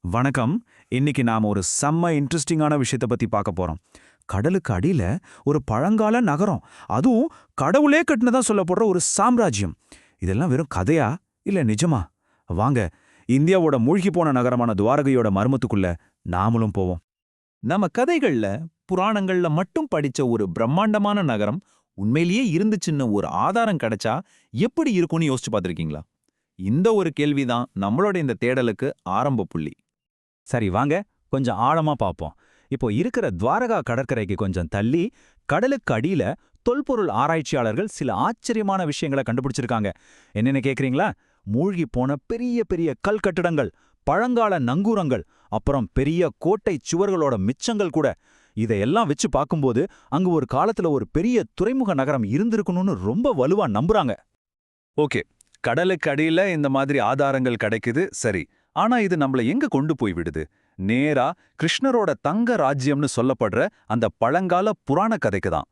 வணக்கம். இன்னைக்கு நாம ஒரு செம்ம இன்ட்ரெஸ்டிங்கான விஷயத்த பத்தி பார்க்க போறோம். கடலுக்கு அடியில ஒரு பழங்கால நகரம், அதுவும் கடவுளே கட்டினதா சொல்லப்படுற ஒரு சாம்ராஜ்யம். இதெல்லாம் வெறும் கதையா இல்ல நிஜமா? வாங்க, இந்தியாவோட மூழ்கி போன நகரமான துவாரகையோட மர்மத்துக்குள்ள நாமளும் போவோம். நம்ம கதைகள்ல, புராணங்கள்ல மட்டும் படிச்ச ஒரு பிரம்மாண்டமான நகரம் உண்மையிலேயே இருந்துச்சுன்னு ஒரு ஆதாரம் கிடைச்சா எப்படி இருக்கும்னு யோசிச்சு பார்த்திருக்கீங்களா? இந்த ஒரு கேள்விதான் நம்மளோட இந்த தேடலுக்கு ஆரம்ப புள்ளி. சரி வாங்க, கொஞ்சம் ஆழமா பார்ப்போம். இப்போ இருக்கிற துவாரகா கடற்கரைக்கு கொஞ்சம் தள்ளி கடலுக்கு அடியில தொல்பொருள் ஆராய்ச்சியாளர்கள் சில ஆச்சரியமான விஷயங்களை கண்டுபிடிச்சிருக்காங்க. என்னென்னு கேக்குறீங்களா? மூழ்கி போன பெரிய பெரிய கல் கட்டிடங்கள், பழங்கால நங்கூரங்கள், அப்புறம் பெரிய கோட்டை சுவர்களோட மிச்சங்கள் கூட. இதையெல்லாம் வச்சு பார்க்கும்போது அங்கு ஒரு காலத்துல ஒரு பெரிய துறைமுக நகரம் இருந்திருக்கணும்னு ரொம்ப வலுவா நம்புறாங்க. ஓகே, கடலுக்கு அடியில இந்த மாதிரி ஆதாரங்கள் கிடைக்குது, சரி. ஆனா இது நம்மள எங்க கொண்டு போய் விடுது? நேரா கிருஷ்ணரோட தங்க ராஜ்யம்னு சொல்லப்படுற அந்த பழங்கால புராண கதைக்கு தான்.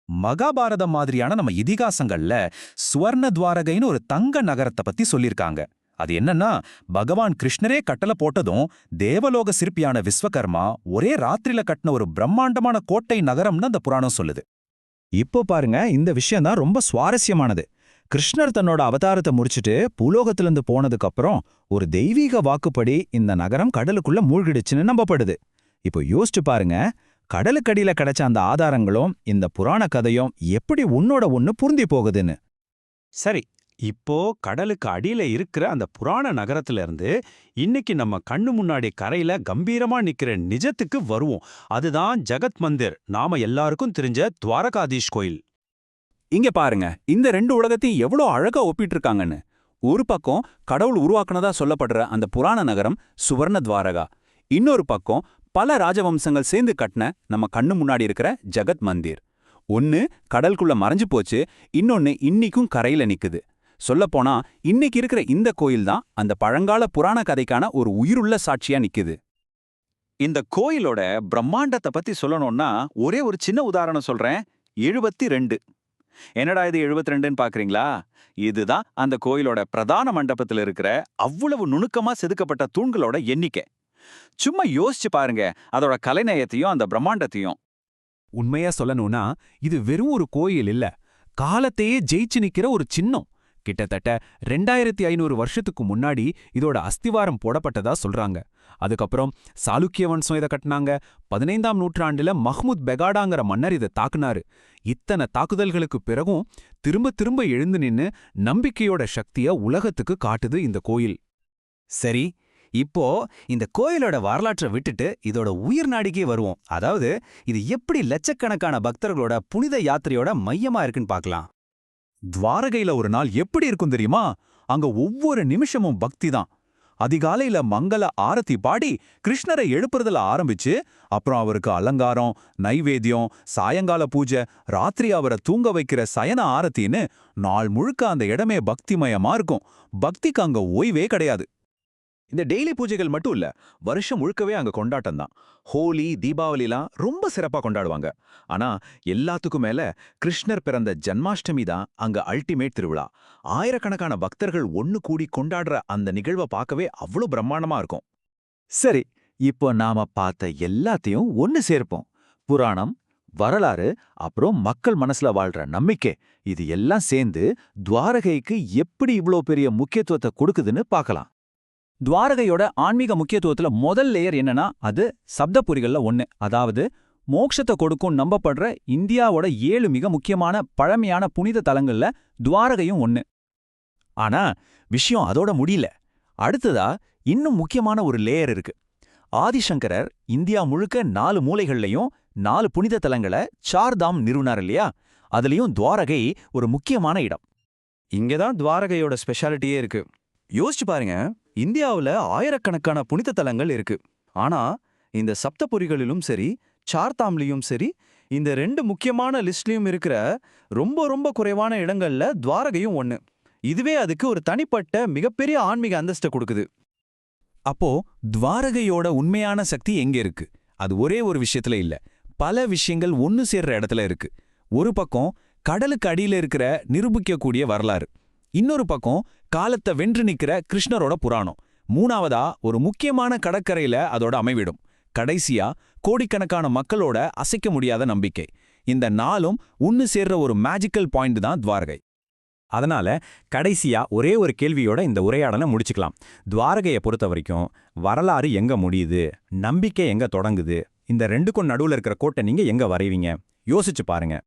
மகாபாரதம் மாதிரியான நம்ம இதிகாசங்கள்ல சுவர்ண துவாரகைன்னு ஒரு தங்க நகரத்தை பத்தி சொல்லிருக்காங்க. அது என்னன்னா, பகவான் கிருஷ்ணரே கட்டளை போட்டதும் தேவலோக சிற்பியான விஸ்வகர்மா ஒரே ராத்திரில கட்டின ஒரு பிரம்மாண்டமான கோட்டை நகரம்னு அந்த புராணம் சொல்லுது. இப்போ பாருங்க, இந்த விஷயம் தான் ரொம்ப சுவாரஸ்யமானது. கிருஷ்ணர் தன்னோட அவதாரத்தை முடிச்சிட்டு பூலோகத்திலிருந்து போனதுக்கு அப்புறம் ஒரு தெய்வீக வாக்குப்படி இந்த நகரம் கடலுக்குள்ள மூழ்கிடுச்சுன்னு நம்பப்படுது. இப்போ யோசிச்சு பாருங்க, கடலுக்கடியில கிடைச்ச அந்த ஆதாரங்களும் இந்த புராண கதையும் எப்படி ஒன்னோட ஒன்னு பொருந்தி போகுதுன்னு. சரி, இப்போ கடலுக்கு அடியில இருக்கிற அந்த புராண நகரத்துல இருந்து இன்னைக்கு நம்ம கண்ணு முன்னாடி கரையில கம்பீரமா நிக்கிற நிஜத்துக்கு வருவோம். அதுதான் ஜகத் மந்திர், நாம எல்லாருக்கும் தெரிஞ்ச துவாரகாதீஷ் கோயில். இங்க பாருங்க, இந்த ரெண்டு உலகத்தையும் எவ்வளோ அழகா ஒப்பிட்டு இருக்காங்கன்னு. ஒரு பக்கம் கடவுள் உருவாக்குனதா சொல்லப்படுற அந்த புராண நகரம் சுவர்ண துவாரகா, இன்னொரு பக்கம் பல ராஜவம்சங்கள் சேர்ந்து கட்டின நம்ம கண்ணு முன்னாடி இருக்கிற ஜகத் மந்திர். ஒன்னு கடலுக்குள்ள மறைஞ்சு போச்சு, இன்னொன்னு இன்னிக்கும் கரையில நிக்குது. சொல்லப்போனா இன்னைக்கு இருக்கிற இந்த கோயில் தான் அந்த பழங்கால புராண கதைக்கான ஒரு உயிருள்ள சாட்சியா நிக்குது. இந்த கோயிலோட பிரம்மாண்டத்தை பத்தி சொல்லணும்னா ஒரே ஒரு சின்ன உதாரணம் சொல்றேன். 72. என்னடா இது 72ன்னு பாக்குறீங்களா? இதுதான் அந்த கோயிலோட பிரதான மண்டபத்துல இருக்கிற அவ்வளவு நுணுக்கமா செதுக்கப்பட்ட தூண்களோட எண்ணிக்கை. சும்மா யோசிச்சு பாருங்க அதோட கலைநயத்தையும் அந்த பிரம்மாண்டத்தையும். உண்மையா சொல்லணும்னா இது வெறும் ஒரு கோயில் இல்ல, காலத்தையே ஜெயிச்சு நிக்கிற ஒரு சின்னம். கிட்டத்தட்ட 2500 வருஷத்துக்கு முன்னாடி இதோட அஸ்திவாரம் போடப்பட்டதா சொல்றாங்க. அதுக்கப்புறம் சாளுக்கிய வம்சம் இதை கட்டினாங்க. 15ஆம் நூற்றாண்டுல மஹ்முத் பெகாடாங்கிற மன்னர் இதை தாக்குனாரு. இத்தனை தாக்குதல்களுக்கு பிறகும் திரும்ப திரும்ப எழுந்து நின்னு நம்பிக்கையோட சக்திய உலகத்துக்கு காட்டுது இந்த கோயில். சரி, இப்போ இந்த கோயிலோட வரலாற்றை விட்டுட்டு இதோட உயிர் நாடிக்கே வருவோம். அதாவது இது எப்படி லட்சக்கணக்கான பக்தர்களோட புனித யாத்திரையோட மையமா இருக்குன்னு பார்க்கலாம். துவாரகையில ஒரு நாள் எப்படி இருக்கும் தெரியுமா? அங்க ஒவ்வொரு நிமிஷமும் பக்தி தான். அதிகாலையில மங்கள ஆரத்தி பாடி கிருஷ்ணரை எழுப்புறதுல ஆரம்பிச்சு, அப்புறம் அவருக்கு அலங்காரம், நைவேத்தியம், சாயங்கால பூஜை, ராத்திரி அவரை தூங்க வைக்கிற சயன ஆரத்தின்னு நாள் முழுக்க அந்த இடமே பக்திமயமா இருக்கும். பக்திக்கு அங்க ஓய்வே கிடையாது. இந்த டெய்லி பூஜைகள் மட்டும் இல்ல, வருஷம் முழுக்கவே அங்க கொண்டாட்டம் தான். ஹோலி, தீபாவளிலாம் ரொம்ப சிறப்பா கொண்டாடுவாங்க. ஆனா எல்லாத்துக்கும் மேல கிருஷ்ணர் பிறந்த ஜன்மாஷ்டமி தான் அங்க அல்டிமேட் திருவிழா. ஆயிரக்கணக்கான பக்தர்கள் ஒன்னு கூடி கொண்டாடுற அந்த நிகழ்வை பார்க்கவே அவ்வளவு பிரம்மாண்டமா இருக்கும். சரி, இப்போ நாம பார்த்த எல்லாத்தையும் ஒன்னு சேர்ப்போம். புராணம், வரலாறு, அப்புறம் மக்கள் மனசுல வாழ்ற நம்பிக்கை, இது எல்லாம் சேர்ந்து துவாரகைக்கு எப்படி இவ்ளோ பெரிய முக்கியத்துவத்தை கொடுக்குதுன்னு பார்க்கலாம். துவாரகையோட ஆன்மீக முக்கியத்துவத்துல முதல் லேயர் என்னன்னா, அது சப்தபுரிகள்ல ஒன்னு. அதாவது மோட்சத்தை கொடுக்கும் நம்பப்படுற இந்தியாவோட 7 மிக முக்கியமான பழமையான புனித தலங்கள்ல துவாரகையும் ஒன்னு. ஆனா விஷயம் அதோட முடியல. அடுத்ததா இன்னும் முக்கியமான ஒரு லேயர் இருக்கு. ஆதிசங்கரர் இந்தியா முழுக்க 4 மூலைகள்லையும் 4 புனித தலங்களை சார்தாம் நிறுவனார் இல்லையா? அதுலயும் துவாரகை ஒரு முக்கியமான இடம். இங்கதான் துவாரகையோட ஸ்பெஷாலிட்டியே இருக்கு. யோசிச்சு பாருங்க, இந்தியாவுல ஆயிரக்கணக்கான புனித தலங்கள் இருக்கு. ஆனா இந்த சப்தபுரிகளிலும் சரி, சார்தாம்லயும் சரி, இந்த 2 முக்கியமான லிஸ்ட்லயும் இருக்கிற ரொம்ப ரொம்ப குறைவான இடங்கள்ல துவாரகையும் ஒன்னு. இதுவே அதுக்கு ஒரு தனிப்பட்ட மிகப்பெரிய ஆன்மீக அந்தஸ்தை கொடுக்குது. அப்போ துவாரகையோட உண்மையான சக்தி எங்க இருக்கு? அது ஒரே ஒரு விஷயத்துல இல்ல, பல விஷயங்கள் ஒன்னு சேர்ற இடத்துல இருக்கு. ஒரு பக்கம் கடலுக்கு அடியில இருக்கிற நிரூபிக்கக்கூடிய வரலாறு, இன்னொரு பக்கம் காலத்தை வென்று நிக்கிற கிருஷ்ணரோட புராணம், மூணாவதா ஒரு முக்கியமான கடற்கரையில அதோட அமைவிடும். கடைசியா கோடிக்கணக்கான மக்களோட அசைக்க முடியாத நம்பிக்கை. இந்த நாளும் ஒன்னு சேர்ற ஒரு மேஜிக்கல் பாயிண்ட் தான் துவாரகை. அதனால கடைசியா ஒரே ஒரு கேள்வியோட இந்த உரையாடலை முடிச்சுக்கலாம். துவாரகையை பொறுத்த வரைக்கும் வரலாறு எங்க முடியுது, நம்பிக்கை எங்க தொடங்குது, இந்த ரெண்டுக்கும் நடுவுல இருக்கிற கோட்டை நீங்க எங்க வரைவீங்க? யோசிச்சு பாருங்க.